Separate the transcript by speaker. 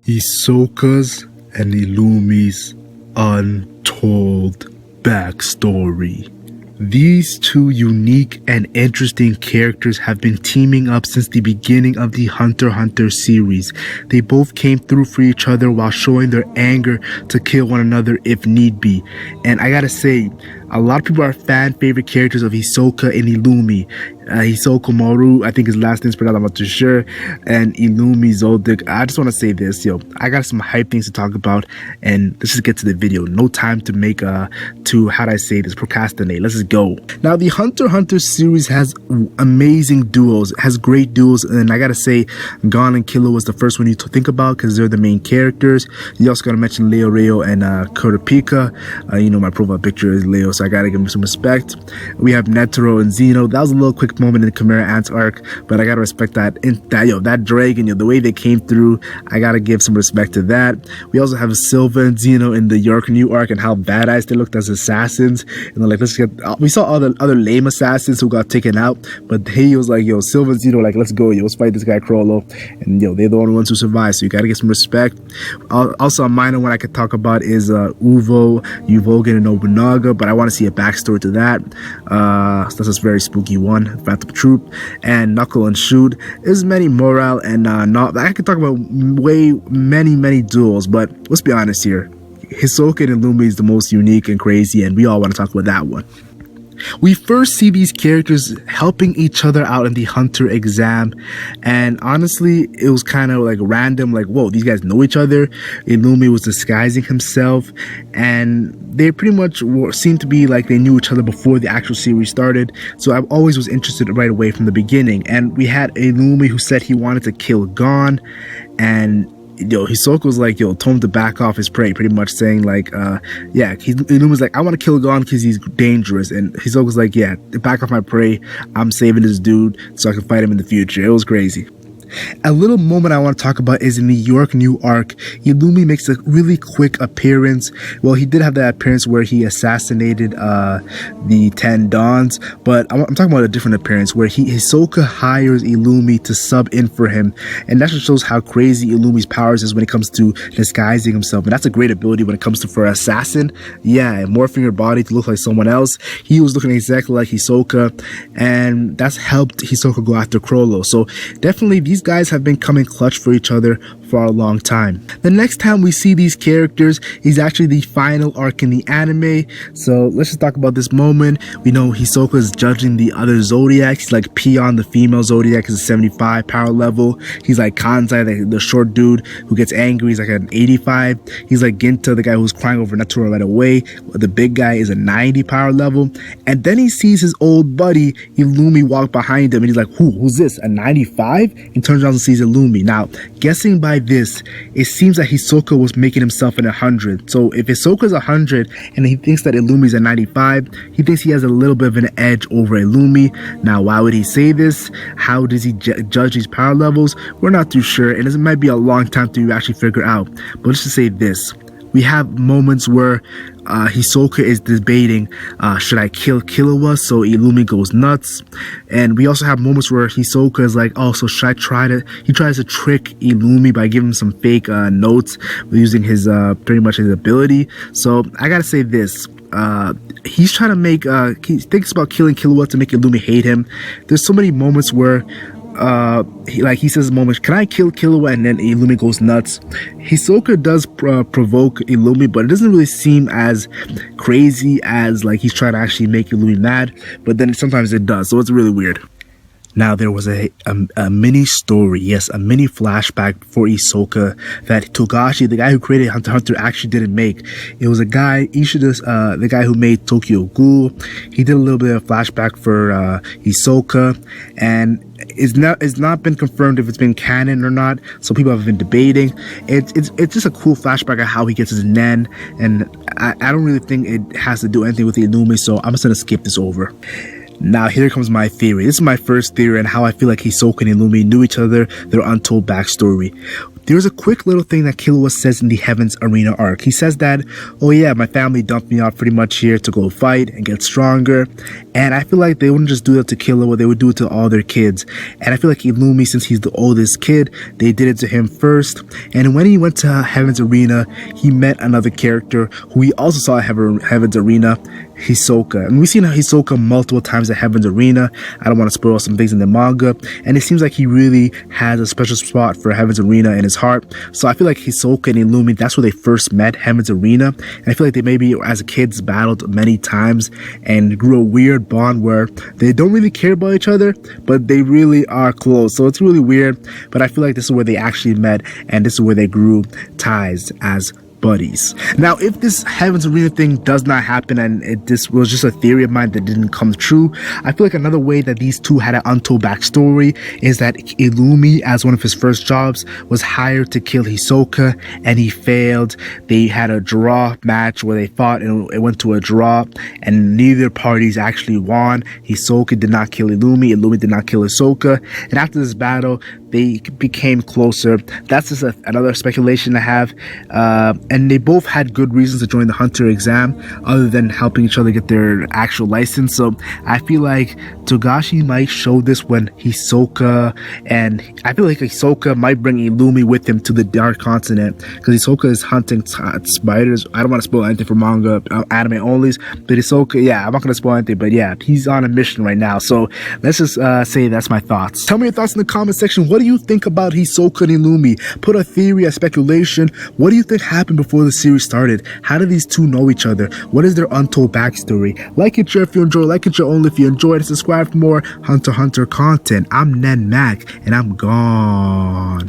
Speaker 1: Hisoka's and Illumi's Untold backstory. These two unique and interesting characters have been teaming up since the beginning of the Hunter x Hunter series. They both came through for each other while showing their anger to kill one another if need be. And I gotta say, a lot of people are fan favorite characters of Hisoka and Illumi. Hisoka Maru, I think his last name's pronounced, I'm not too sure, and Illumi Zoldyck. I just want to say this, I got some hype things to talk about, and let's just get to the video. No time to make procrastinate. Let's just go. Now, the Hunter x Hunter series has amazing duos. It has great duos, and I gotta say, Gon and Killua was the first one you to think about because they're the main characters. You also gotta mention Leo Reo and Kurapika. My profile picture is Leo, so I gotta give him some respect. We have Netero and Zeno. That was a little quick moment in the Chimera Ants arc, but I gotta respect that. That dragon, the way they came through, I gotta give some respect to that. We also have Silva and Zeno in the York New arc and how badass they looked as assassins. We saw other lame assassins who got taken out, but he was like, Silva and Zeno, let's go, let's fight this guy Crollo, and they're the only ones who survived, so you gotta get some respect. Also, a minor one I could talk about is Uvo, Uvogan, and Nobunaga, but I want to see a backstory to that. So that's a very spooky one. Phantom Troop and Knuckle and Shoot. There's many morale and I could talk about many duels, but let's be honest here. Hisoka and Illumi is the most unique and crazy, and we all want to talk about that one. We first see these characters helping each other out in the Hunter exam, and honestly, it was kind of random, whoa, these guys know each other. Illumi was disguising himself, and they pretty much seemed to be like they knew each other before the actual series started, so I always was interested right away from the beginning. And we had Illumi who said he wanted to kill Gon, and Hisoka was like, told him to back off his prey, pretty much saying Illumi was like, I want to kill Gon because he's dangerous, and Hisoka was like, back off my prey, I'm saving this dude so I can fight him in the future. It was crazy. A little moment I want to talk about is in the York New arc. Illumi makes a really quick appearance. Well, he did have that appearance where he assassinated the 10 Dons, but I'm talking about a different appearance where Hisoka hires Illumi to sub in for him, and that just shows how crazy Illumi's powers is when it comes to disguising himself, and that's a great ability when it comes to for an assassin. Morphing your body to look like someone else. He was looking exactly like Hisoka, and that's helped Hisoka go after Crollo. So definitely these guys have been coming clutch for each other for a long time. The next time we see these characters is actually the final arc in the anime, so let's just talk about this moment. We know Hisoka is judging the other Zodiacs. He's like Pion, the female Zodiac, is a 75 power level. He's like Kanzai, the short dude who gets angry, he's like an 85. He's like Ginta, the guy who's crying over Netero right away. The big guy is a 90 power level, and then he sees his old buddy Illumi walk behind him, and he's like, who's this, a 95? And turns around and sees Illumi. Now, guessing by this, it seems that Hisoka was making himself an 100. So if Hisoka's 100 and he thinks that Illumi's a 95, he thinks he has a little bit of an edge over Illumi. Now, why would he say this? How does he judge these power levels? We're not too sure, and it might be a long time to actually figure out. But let's just say this. We have moments where Hisoka is debating, should I kill Killua so Illumi goes nuts? And we also have moments where Hisoka is like, oh, so should I he tries to trick Illumi by giving him some fake notes using his pretty much his ability. So I gotta say this. He's trying to make he thinks about killing Killua to make Illumi hate him. There's so many moments where he says, can I kill Killua? And then Illumi goes nuts. Hisoka does provoke Illumi, but it doesn't really seem as crazy as he's trying to actually make Illumi mad, but then sometimes it does, so it's really weird. Now, there was a mini story, yes, a mini flashback for Hisoka that Togashi, the guy who created Hunter x Hunter, actually didn't make. It was a guy, the guy who made Tokyo Ghoul. He did a little bit of flashback for Hisoka, and it's not been confirmed if it's been canon or not, so people have been debating. It's just a cool flashback of how he gets his Nen, and I don't really think it has to do anything with the Illumi, so I'm just gonna skip this over. Now, here comes my theory. This is my first theory on how I feel like Hisoka and Illumi knew each other, their untold backstory. there's a quick little thing that Killua says in the Heaven's Arena arc. He says that, oh yeah, my family dumped me off pretty much here to go fight and get stronger. And I feel like they wouldn't just do that to Killua, they would do it to all their kids. And I feel like Illumi, since he's the oldest kid, they did it to him first. And when he went to Heaven's Arena, he met another character who he also saw at Heaven's Arena, Hisoka. And we've seen Hisoka multiple times at Heaven's Arena. I don't want to spoil some things in the manga, and it seems like he really has a special spot for Heaven's Arena in his heart. So I feel like Hisoka and Illumi, that's where they first met, Heaven's Arena. And I feel like they maybe as kids battled many times and grew a weird bond where they don't really care about each other, but they really are close. So it's really weird, but I feel like this is where they actually met, and this is where they grew ties as buddies. Now, if this Heaven's Arena thing does not happen and this was just a theory of mine that didn't come true, I feel like another way that these two had an untold backstory is that Illumi, as one of his first jobs, was hired to kill Hisoka and he failed. They had a draw match where they fought and it went to a draw and neither parties actually won. Hisoka did not kill Illumi, Illumi did not kill Hisoka, and after this battle they became closer. That's just another speculation I have. And they both had good reasons to join the Hunter exam other than helping each other get their actual license. So I feel like Togashi might show this when Hisoka, and I feel like Hisoka might bring Illumi with him to the Dark Continent because Hisoka is hunting spiders. I don't want to spoil anything for manga, anime only, but Hisoka, yeah, I'm not going to spoil anything, but yeah, he's on a mission right now. So let's just say that's my thoughts. Tell me your thoughts in the comment section. What do you think about Hisoka and Illumi? Put a theory, a speculation. What do you think happened before the series started? How do these two know each other? What is their untold backstory? Like and share if you enjoy, like and share only if you enjoyed, and subscribe for more Hunter x Hunter content. I'm NenMac, and I'm gone.